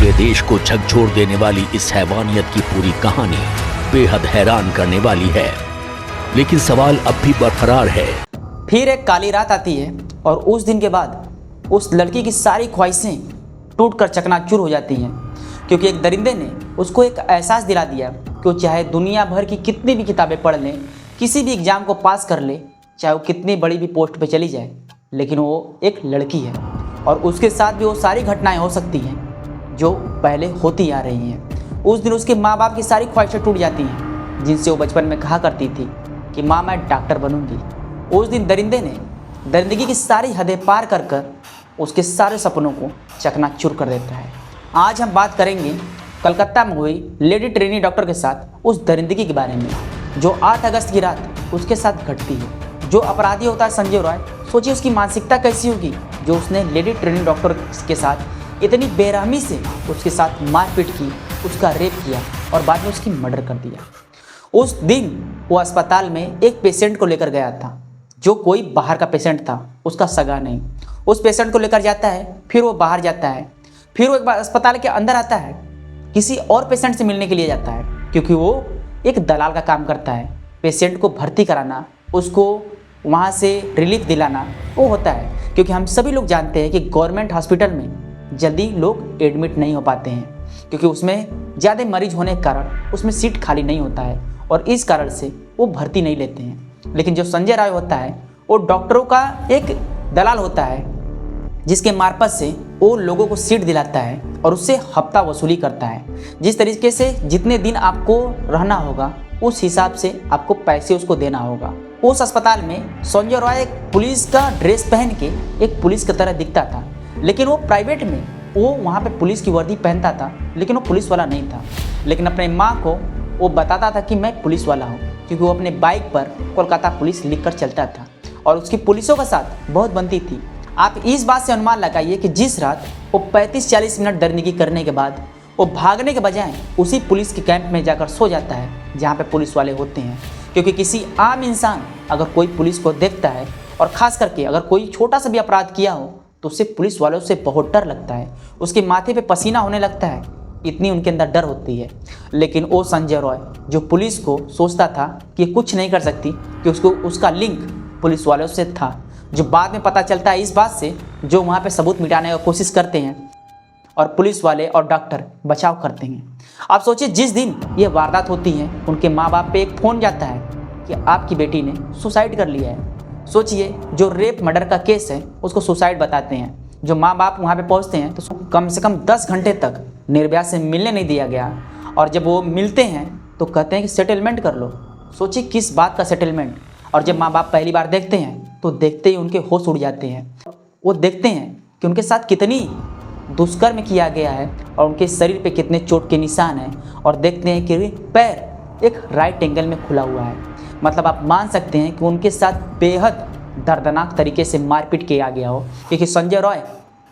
पूरे देश को झकझोर देने वाली इस हैवानियत की पूरी कहानी बेहद हैरान करने वाली है, लेकिन सवाल अब भी बरकरार है। फिर एक काली रात आती है और उस दिन के बाद उस लड़की की सारी ख्वाहिशें टूटकर चकनाचूर हो जाती हैं, क्योंकि एक दरिंदे ने उसको एक एहसास दिला दिया कि वो चाहे दुनिया भर की कितनी भी किताबें पढ़ ले, किसी भी एग्ज़ाम को पास कर ले, चाहे वो कितनी बड़ी भी पोस्ट पे चली जाए, लेकिन वो एक लड़की है और उसके साथ भी वो सारी घटनाएं हो सकती हैं जो पहले होती आ रही हैं। उस दिन उसके माँ बाप की सारी ख्वाहिशें टूट जाती हैं, जिनसे वो बचपन में कहा करती थी कि माँ मैं डॉक्टर बनूंगी। उस दिन दरिंदे ने दरिंदगी की सारी हदें पार कर कर उसके सारे सपनों को चकनाचूर कर देता है। आज हम बात करेंगे कलकत्ता में हुई लेडी ट्रेनी डॉक्टर के साथ उस दरिंदगी के बारे में, जो 8 अगस्त की रात उसके साथ घटती है। जो अपराधी होता है संजय रॉय, सोचिए उसकी मानसिकता कैसी होगी जो उसने लेडी ट्रेनिंग डॉक्टर के साथ इतनी बेरहमी से उसके साथ मारपीट की, उसका रेप किया और बाद में उसकी मर्डर कर दिया। उस दिन वो अस्पताल में एक पेशेंट को लेकर गया था, जो कोई बाहर का पेशेंट था, उसका सगा नहीं। उस पेशेंट को लेकर जाता है, फिर वो बाहर जाता है, फिर वो एक बार अस्पताल के अंदर आता है, किसी और पेशेंट से मिलने के लिए जाता है, क्योंकि वो एक दलाल का काम करता है। पेशेंट को भर्ती कराना, उसको वहाँ से रिलीफ दिलाना वो होता है, क्योंकि हम सभी लोग जानते हैं कि गवर्नमेंट हॉस्पिटल में जल्दी लोग एडमिट नहीं हो पाते हैं, क्योंकि उसमें ज़्यादा मरीज होने के कारण उसमें सीट खाली नहीं होता है और इस कारण से वो भर्ती नहीं लेते हैं। लेकिन जो संजय राय होता है वो डॉक्टरों का एक दलाल होता है, जिसके मार्फत से वो लोगों को सीट दिलाता है और उससे हफ्ता वसूली करता है। जिस तरीके से जितने दिन आपको रहना होगा उस हिसाब से आपको पैसे उसको देना होगा। उस अस्पताल में संजय रॉय एक पुलिस का ड्रेस पहन के एक पुलिस की तरह दिखता था, लेकिन वो प्राइवेट में वो वहाँ पे पुलिस की वर्दी पहनता था, लेकिन वो पुलिस वाला नहीं था। लेकिन अपने माँ को वो बताता था कि मैं पुलिस वाला हूँ, क्योंकि वो अपने बाइक पर कोलकाता पुलिस लिख कर चलता था और उसकी पुलिसों के साथ बहुत बनती थी। आप इस बात से अनुमान लगाइए कि जिस रात वो 35-40 मिनट दरिंदगी करने के बाद वो भागने के बजाय उसी पुलिस के कैंप में जाकर सो जाता है जहाँ पे पुलिस वाले होते हैं, क्योंकि किसी आम इंसान अगर कोई पुलिस को देखता है और ख़ास करके अगर कोई छोटा सा भी अपराध किया हो तो उससे पुलिस वालों से बहुत डर लगता है, उसके माथे पे पसीना होने लगता है, इतनी उनके अंदर डर होती है। लेकिन वो संजय रॉय जो पुलिस को सोचता था कि कुछ नहीं कर सकती, कि उसका लिंक पुलिस वालों से था, जो बाद में पता चलता है इस बात से, जो वहाँ पे सबूत मिटाने की कोशिश करते हैं और पुलिस वाले और डॉक्टर बचाव करते हैं। आप सोचिए जिस दिन ये वारदात होती है उनके माँ बाप पे एक फ़ोन जाता है कि आपकी बेटी ने सुसाइड कर लिया है। सोचिए जो रेप मर्डर का केस है उसको सुसाइड बताते हैं। जो माँ बाप वहाँ पे पहुँचते हैं तो कम से कम 10 घंटे तक निर्भया से मिलने नहीं दिया गया, और जब वो मिलते हैं तो कहते हैं कि सेटलमेंट कर लो। सोचिए किस बात का सेटलमेंट। और जब माँ बाप पहली बार देखते हैं तो देखते ही उनके होश उड़ जाते हैं। वो देखते हैं कि उनके साथ कितनी दुष्कर्म किया गया है और उनके शरीर पे कितने चोट के निशान हैं, और देखते हैं कि पैर एक राइट एंगल में खुला हुआ है। मतलब आप मान सकते हैं कि उनके साथ बेहद दर्दनाक तरीके से मारपीट किया गया हो, क्योंकि संजय रॉय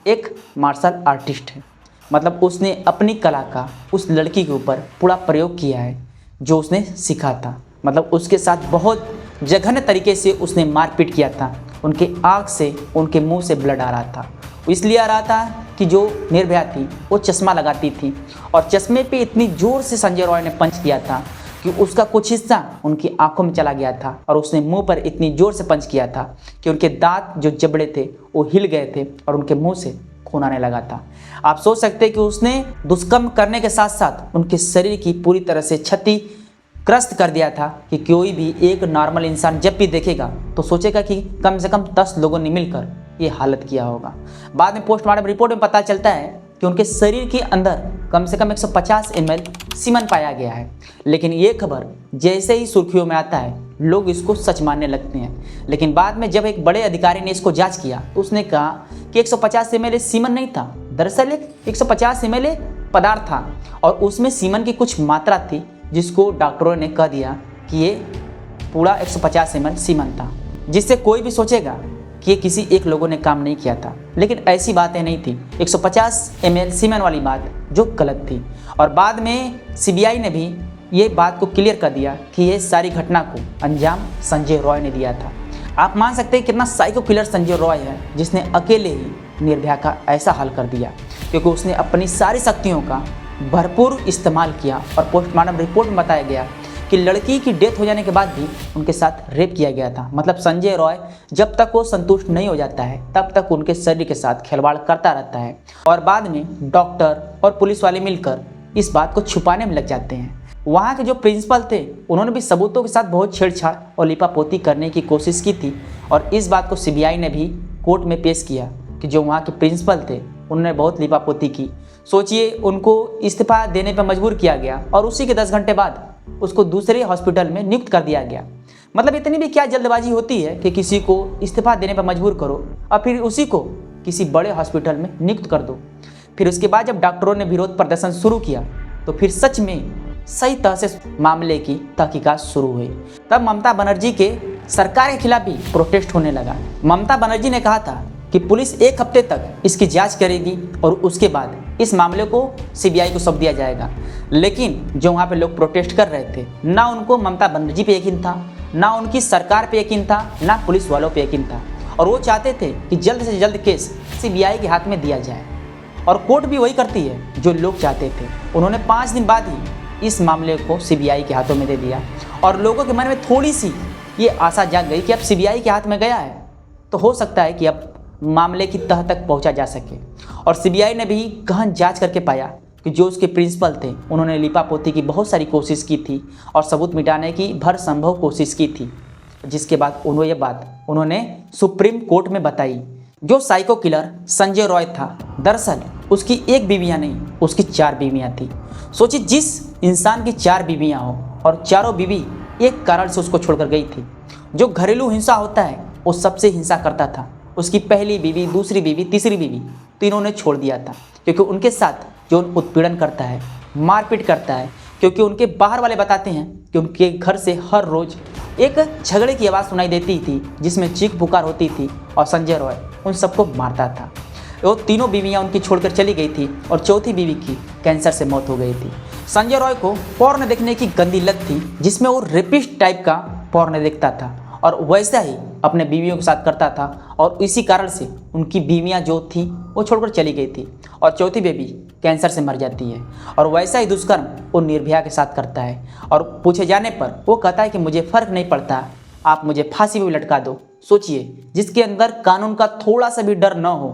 एक मार्शल आर्टिस्ट है। मतलब उसने अपनी कला का उस लड़की के ऊपर पूरा प्रयोग किया है जो उसने सीखा था। मतलब उसके साथ बहुत जघन्य तरीके से उसने मारपीट किया था। उनके आँख से, उनके मुंह से ब्लड आ रहा था। इसलिए आ रहा था कि जो निर्भया थी वो चश्मा लगाती थी, और चश्मे पे इतनी ज़ोर से संजय रॉय ने पंच किया था कि उसका कुछ हिस्सा उनकी आंखों में चला गया था, और उसने मुंह पर इतनी ज़ोर से पंच किया था कि उनके दांत जो जबड़े थे वो हिल गए थे और उनके मुंह से खून आने लगा था। आप सोच सकते हैं कि उसने दुष्कर्म करने के साथ साथ उनके शरीर की पूरी तरह से क्षतिग्रस्त कर दिया था, कि कोई भी एक नॉर्मल इंसान जब भी देखेगा तो सोचेगा कि कम से कम 10 लोगों ने मिलकर ये हालत किया होगा। बाद में पोस्टमार्टम रिपोर्ट में पता चलता है कि उनके शरीर के अंदर कम से कम 150 ml सीमेंट पाया गया है। लेकिन ये खबर जैसे ही सुर्खियों में आता है लोग इसको सच मानने लगते हैं। लेकिन बाद में जब एक बड़े अधिकारी ने इसको जांच किया तो उसने कहा कि 150 ml सीमेंट नहीं था, दरअसल एक 150 ml पदार्थ था, और उसमें सीमेंट की कुछ मात्रा थी, जिसको डॉक्टरों ने कह दिया कि ये पूरा 150 ml सीमेंट था, जिससे कोई भी सोचेगा कि ये किसी एक लोगों ने काम नहीं किया था। लेकिन ऐसी बातें नहीं थी। 150 ml सीमेंट वाली बात जो गलत थी, और बाद में सीबीआई ने भी ये बात को क्लियर कर दिया कि ये सारी घटना को अंजाम संजय रॉय ने दिया था। आप मान सकते हैं कितना साइको किलर संजय रॉय है, जिसने अकेले ही निर्भया का ऐसा हल कर दिया, क्योंकि उसने अपनी सारी शक्तियों का भरपूर इस्तेमाल किया। और पोस्टमार्टम रिपोर्ट में बताया गया कि लड़की की डेथ हो जाने के बाद भी उनके साथ रेप किया गया था। मतलब संजय रॉय जब तक वो संतुष्ट नहीं हो जाता है तब तक उनके शरीर के साथ खिलवाड़ करता रहता है। और बाद में डॉक्टर और पुलिस वाले मिलकर इस बात को छुपाने में लग जाते हैं। वहाँ के जो प्रिंसिपल थे उन्होंने भी सबूतों के साथ बहुत छेड़छाड़ और लिपापोती करने की कोशिश की थी। और इस बात को सीबीआई ने भी कोर्ट में पेश किया कि जो वहाँ के प्रिंसिपल थे उन्होंने बहुत लिपापोती की। सोचिए, उनको इस्तीफा देने पर मजबूर किया गया और उसी के 10 घंटे बाद उसको दूसरे हॉस्पिटल में नियुक्त कर दिया गया। मतलब इतनी भी क्या जल्दबाजी होती है कि किसी को इस्तीफा देने पर मजबूर करो और फिर उसी को किसी बड़े हॉस्पिटल में नियुक्त कर दो। फिर उसके बाद जब डॉक्टरों ने विरोध प्रदर्शन शुरू किया तो फिर सच में सही तरह से मामले की तहकीकात शुरू हुई। तब ममता बनर्जी के सरकार के खिलाफ भी प्रोटेस्ट होने लगा। ममता बनर्जी ने कहा था कि पुलिस 1 हफ्ते तक इसकी जांच करेगी और उसके बाद इस मामले को सीबीआई को सौंप दिया जाएगा। लेकिन जो वहाँ पे लोग प्रोटेस्ट कर रहे थे, ना उनको ममता बनर्जी पे यकीन था, ना उनकी सरकार पे यकीन था, ना पुलिस वालों पे यकीन था। और वो चाहते थे कि जल्द से जल्द केस सीबीआई के हाथ में दिया जाए। और कोर्ट भी वही करती है जो लोग चाहते थे। उन्होंने 5 दिन बाद ही इस मामले को सीबीआई के हाथों में दे दिया। और लोगों के मन में थोड़ी सी ये आशा जाग गई कि अब सीबीआई के हाथ में गया है तो हो सकता है कि अब मामले की तह तक पहुंचा जा सके। और सीबीआई ने भी गहन जांच करके पाया कि जो उसके प्रिंसिपल थे उन्होंने लिपापोती की बहुत सारी कोशिश की थी और सबूत मिटाने की भर संभव कोशिश की थी। जिसके बाद उन्होंने ये बात सुप्रीम कोर्ट में बताई। जो साइको किलर संजय रॉय था, दरअसल उसकी 1 बीवियाँ नहीं, उसकी 4 बीवियाँ थी। सोचिए, जिस इंसान की 4 बीवियाँ हो और चारों बीवी एक कारण से उसको छोड़कर गई थी। जो घरेलू हिंसा होता है वो सबसे हिंसा करता था। उसकी पहली बीवी, दूसरी बीवी, तीसरी बीवी, तीनों ने छोड़ दिया था क्योंकि उनके साथ जो उत्पीड़न करता है, मारपीट करता है। क्योंकि उनके बाहर वाले बताते हैं कि उनके घर से हर रोज़ एक झगड़े की आवाज़ सुनाई देती थी जिसमें चीख पुकार होती थी और संजय रॉय उन सबको मारता था। वो तीनों बीवियाँ उनकी छोड़कर चली गई थी और चौथी बीवी की कैंसर से मौत हो गई थी। संजय रॉय को पोर्न देखने की गंदी लत थी जिसमें वो रेपिस्ट टाइप का पोर्न देखता था और वैसा ही अपने बीवियों के साथ करता था। और इसी कारण से उनकी बीवियाँ जो थी वो छोड़कर चली गई थी और चौथी बेबी कैंसर से मर जाती है। और वैसा ही दुष्कर्म वो निर्भया के साथ करता है। और पूछे जाने पर वो कहता है कि मुझे फ़र्क नहीं पड़ता, आप मुझे फांसी में भी लटका दो। सोचिए, जिसके अंदर कानून का थोड़ा सा भी डर न हो,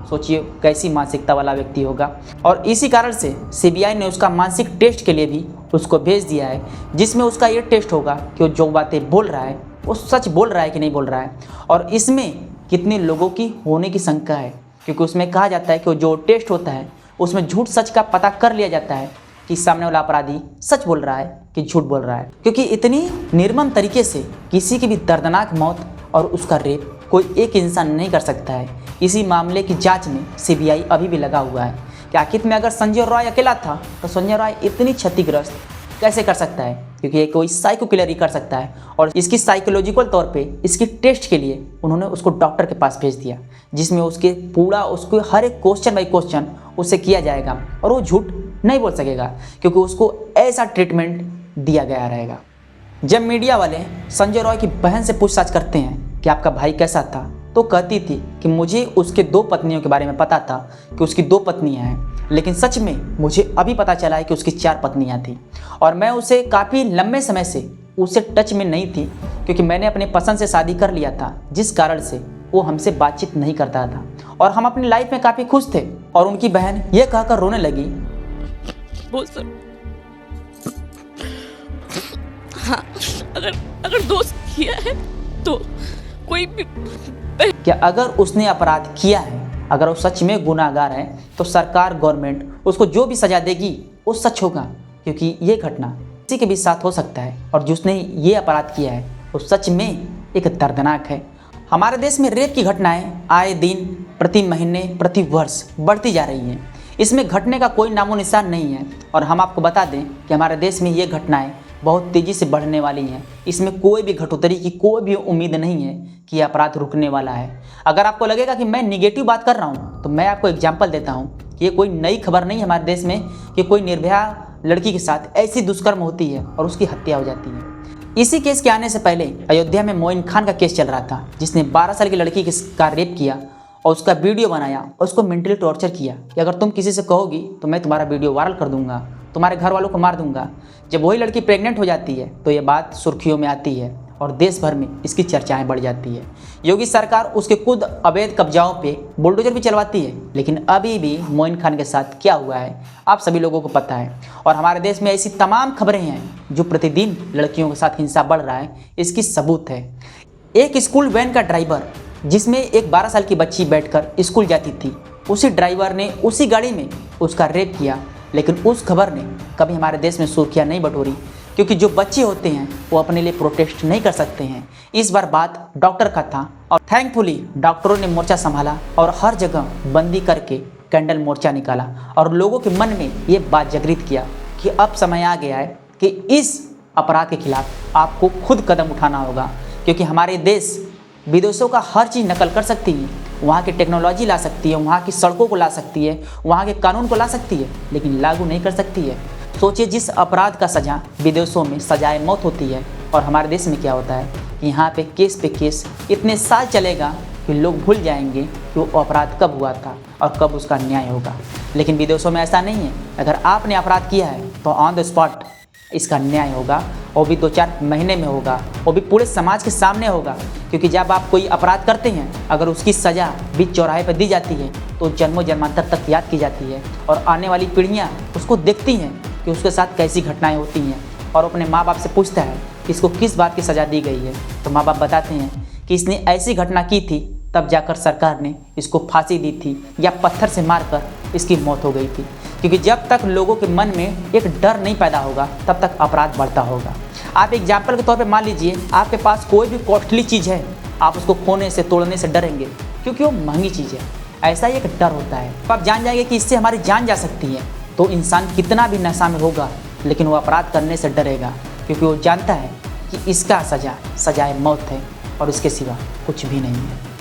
सोचिए कैसी मानसिकता वाला व्यक्ति होगा। और इसी कारण से सीबीआई ने उसका मानसिक टेस्ट के लिए भी उसको भेज दिया है, जिसमें उसका ये टेस्ट होगा कि वो जो बातें बोल रहा है वो सच बोल रहा है कि नहीं बोल रहा है। और इसमें कितने लोगों की होने की शंका है, क्योंकि उसमें कहा जाता है कि जो टेस्ट होता है उसमें झूठ सच का पता कर लिया जाता है कि सामने वाला अपराधी सच बोल रहा है कि झूठ बोल रहा है। क्योंकि इतनी निर्मम तरीके से किसी की भी दर्दनाक मौत और उसका रेप कोई एक इंसान नहीं कर सकता है। इसी मामले की जांच में सीबीआई अभी भी लगा हुआ है कि आखिर में अगर संजय रॉय अकेला था तो संजय रॉय इतनी क्षतिग्रस्त कैसे कर सकता है, क्योंकि ये कोई साइको किलर ही कर सकता है। और इसकी साइकोलॉजिकल तौर पे इसकी टेस्ट के लिए उन्होंने उसको डॉक्टर के पास भेज दिया, जिसमें उसको हर एक क्वेश्चन बाई क्वेश्चन उससे किया जाएगा और वो झूठ नहीं बोल सकेगा, क्योंकि उसको ऐसा ट्रीटमेंट दिया गया रहेगा। जब मीडिया वाले संजय रॉय की बहन से पूछताछ करते हैं कि आपका भाई कैसा था, तो कहती थी कि मुझे उसके 2 पत्नियों के बारे में पता था कि उसकी 2 पत्नियां हैं, लेकिन सच में मुझे अभी पता चला है कि उसकी 4 पत्नियां थी। और मैं उसे काफ़ी लंबे समय से उससे टच में नहीं थी, क्योंकि मैंने अपने पसंद से शादी कर लिया था, जिस कारण से वो हमसे बातचीत नहीं करता था और हम अपनी लाइफ में काफ़ी खुश थे। और उनकी बहन ये कहकर रोने लगी, बोल सर, हाँ, अगर दोस्त किया है तो कोई भी क्या अगर उसने अपराध किया है, अगर वो सच में गुनाहगार है, तो सरकार, गवर्नमेंट उसको जो भी सजा देगी वो सच होगा, क्योंकि ये घटना किसी के भी साथ हो सकता है और जिसने ये अपराध किया है वो सच में एक दर्दनाक है। हमारे देश में रेप की घटनाएं आए दिन, प्रति महीने, प्रति वर्ष बढ़ती जा रही हैं। इसमें घटने का कोई नामो निशान नहीं है। और हम आपको बता दें कि हमारे देश में ये घटनाएं बहुत तेज़ी से बढ़ने वाली हैं। इसमें कोई भी घटोतरी की कोई भी उम्मीद नहीं है कि यह अपराध रुकने वाला है। अगर आपको लगेगा कि मैं निगेटिव बात कर रहा हूँ तो मैं आपको एग्जाम्पल देता हूँ कि ये कोई नई खबर नहीं है हमारे देश में कि कोई निर्भया लड़की के साथ ऐसी दुष्कर्म होती है और उसकी हत्या हो जाती है। इसी केस के आने से पहले अयोध्या में मोइन खान का केस चल रहा था, जिसने 12 साल की लड़की का रेप किया और उसका वीडियो बनाया और उसको मेंटली टॉर्चर किया कि अगर तुम किसी से कहोगी तो मैं तुम्हारा वीडियो वायरल कर दूंगा, तुम्हारे घर वालों को मार दूंगा। जब वही लड़की प्रेग्नेंट हो जाती है तो ये बात सुर्खियों में आती है और देश भर में इसकी चर्चाएं बढ़ जाती है। योगी सरकार उसके खुद अवैध कब्जाओं पे बुलडोजर भी चलवाती है, लेकिन अभी भी मोइन खान के साथ क्या हुआ है आप सभी लोगों को पता है। और हमारे देश में ऐसी तमाम खबरें हैं जो प्रतिदिन लड़कियों के साथ हिंसा बढ़ रहा है, इसकी सबूत है। एक स्कूल वैन का ड्राइवर जिसमें एक 12 साल की बच्ची बैठकर स्कूल जाती थी, उसी ड्राइवर ने उसी गाड़ी में उसका रेप किया, लेकिन उस खबर ने कभी हमारे देश में सुर्खियाँ नहीं बटोरी, क्योंकि जो बच्चे होते हैं वो अपने लिए प्रोटेस्ट नहीं कर सकते हैं। इस बार बात डॉक्टर का था और थैंकफुली डॉक्टरों ने मोर्चा संभाला और हर जगह बंदी करके कैंडल मोर्चा निकाला और लोगों के मन में ये बात जागृत किया कि अब समय आ गया है कि इस अपराध के खिलाफ आपको खुद कदम उठाना होगा, क्योंकि हमारे देश विदेशों का हर चीज़ नकल कर सकती है, वहाँ की टेक्नोलॉजी ला सकती है, वहाँ की सड़कों को ला सकती है, वहाँ के कानून को ला सकती है, लेकिन लागू नहीं कर सकती है। सोचिए, जिस अपराध का सज़ा विदेशों में सजाए मौत होती है और हमारे देश में क्या होता है, यहाँ पे केस इतने साल चलेगा कि लोग भूल जाएंगे कि वो अपराध कब हुआ था और कब उसका न्याय होगा। लेकिन विदेशों में ऐसा नहीं है, अगर आपने अपराध किया है तो ऑन द स्पॉट इसका न्याय होगा, वो भी 2-4 महीने में होगा, वो भी पूरे समाज के सामने होगा। क्योंकि जब आप कोई अपराध करते हैं, अगर उसकी सज़ा बीच चौराहे पर दी जाती है तो जन्मों जन्मांतर तक याद की जाती है और आने वाली पीढ़ियाँ उसको देखती हैं कि उसके साथ कैसी घटनाएं होती हैं, और अपने माँ बाप से पूछता है कि इसको किस बात की सज़ा दी गई है, तो माँ बाप बताते हैं कि इसने ऐसी घटना की थी, तब जाकर सरकार ने इसको फांसी दी थी या पत्थर से मारकर इसकी मौत हो गई थी। क्योंकि जब तक लोगों के मन में एक डर नहीं पैदा होगा तब तक अपराध बढ़ता होगा। आप एग्जाम्पल के तौर पे मान लीजिए, आपके पास कोई भी कॉस्टली चीज़ है, आप उसको खोने से तोड़ने से डरेंगे क्योंकि वो महंगी चीज़ है। ऐसा ही एक डर होता है। तो आप जान जाएंगे कि इससे हमारी जान जा सकती है, तो इंसान कितना भी नशा में होगा लेकिन वो अपराध करने से डरेगा, क्योंकि वो जानता है कि इसका सजाए मौत है और इसके सिवा कुछ भी नहीं है।